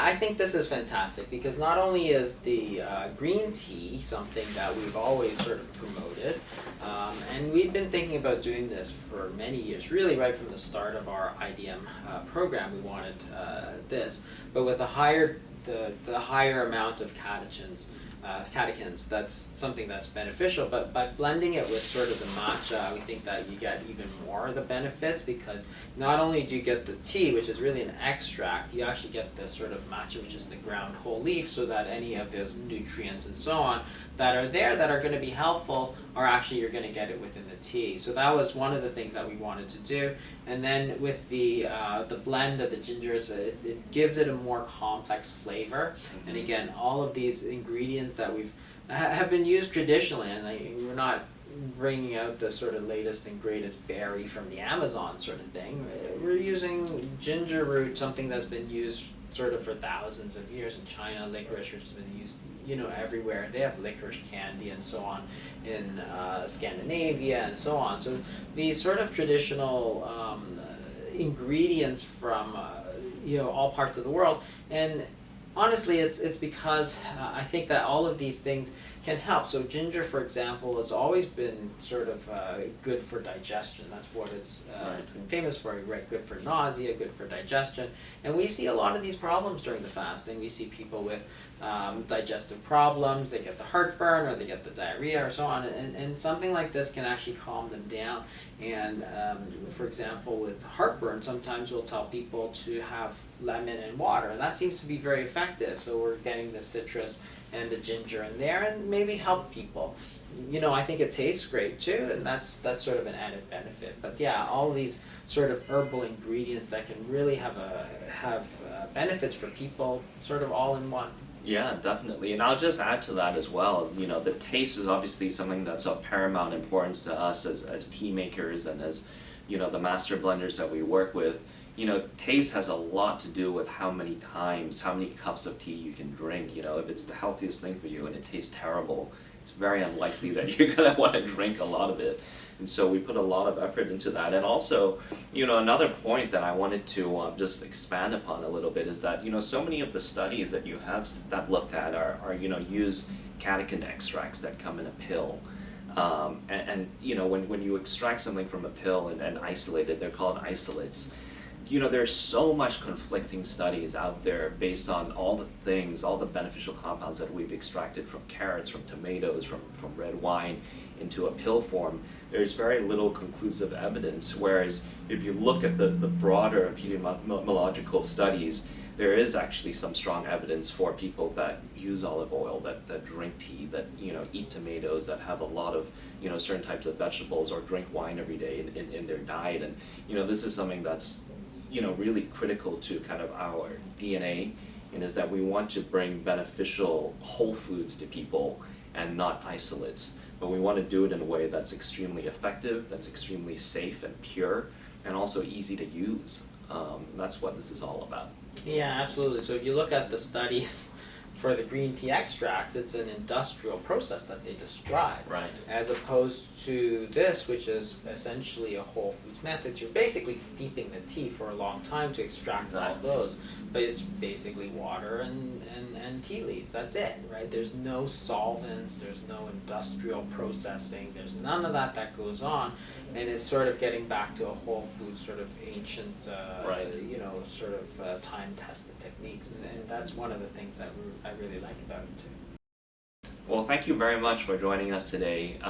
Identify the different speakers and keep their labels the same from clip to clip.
Speaker 1: I think this is fantastic because not only is the green tea something that we've always sort of promoted, and we've been thinking about doing this for many years, really right from the start of our IDM program, we wanted this, but with the higher amount of catechins, that's something that's beneficial. But by blending it with sort of the matcha, we think that you get even more of the benefits because not only do you get the tea, which is really an extract, you actually get the sort of matcha, which is the ground whole leaf, so that any of those nutrients and so on that are there that are going to be helpful are actually, you're going to get it within the tea. So that was one of the things that we wanted to do. And then with the blend of the ginger, it gives it a more complex flavor. And again, all of these ingredients that have been used traditionally, and we're not bringing out the sort of latest and greatest berry from the Amazon sort of thing. We're using ginger root, something that's been used sort of for thousands of years in China. Licorice, which has been used, everywhere. They have licorice candy and so on in Scandinavia and so on. So these sort of traditional ingredients from all parts of the world. And honestly, it's because I think that all of these things can help. So ginger, for example, has always been sort of good for digestion. That's what it's been famous for, right? Good for nausea, good for digestion. And we see a lot of these problems during the fasting. We see people with digestive problems, they get the heartburn or they get the diarrhea or so on, and something like this can actually calm them down. And for example, with heartburn, sometimes we'll tell people to have lemon and water, and that seems to be very effective. So we're getting the citrus and the ginger in there and maybe help people. I think it tastes great too, and that's sort of an added benefit. But yeah, all these sort of herbal ingredients that can really have benefits for people, sort of all in one.
Speaker 2: Yeah, definitely. And I'll just add to that as well. The taste is obviously something that's of paramount importance to us as tea makers and as, the master blenders that we work with. Taste has a lot to do with how many cups of tea you can drink. If it's the healthiest thing for you and it tastes terrible, it's very unlikely that you're going to want to drink a lot of it. And so we put a lot of effort into that. And also, another point that I wanted to just expand upon a little bit is that, so many of the studies that you have that looked at are use catechin extracts that come in a pill. When you extract something from a pill and isolate it, they're called isolates. There's so much conflicting studies out there based on all the beneficial compounds that we've extracted from carrots, from tomatoes, from red wine into a pill form. There's very little conclusive evidence, whereas if you look at the broader epidemiological studies, there is actually some strong evidence for people that use olive oil, that drink tea, that eat tomatoes, that have a lot of certain types of vegetables, or drink wine every day in their diet. And this is something that's really critical to kind of our DNA, and is that we want to bring beneficial whole foods to people and not isolates. But we want to do it in a way that's extremely effective, that's extremely safe and pure, and also easy to use. That's what this is all about.
Speaker 1: Yeah, absolutely. So if you look at the studies for the green tea extracts, it's an industrial process that they describe.
Speaker 2: Right.
Speaker 1: As opposed to this, which is essentially a whole foods method. You're basically steeping the tea for a long time to extract all those. But it's basically water and tea leaves. That's it, right? There's no solvents, there's no industrial processing, there's none of that goes on. And it's sort of getting back to a whole food sort of ancient, time-tested techniques. And that's one of the things that I really like about it too.
Speaker 2: Well, thank you very much for joining us today.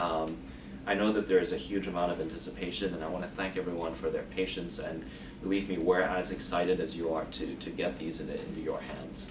Speaker 2: I know that there is a huge amount of anticipation, and I want to thank everyone for their patience, and believe me, we're as excited as you are to get these into your hands.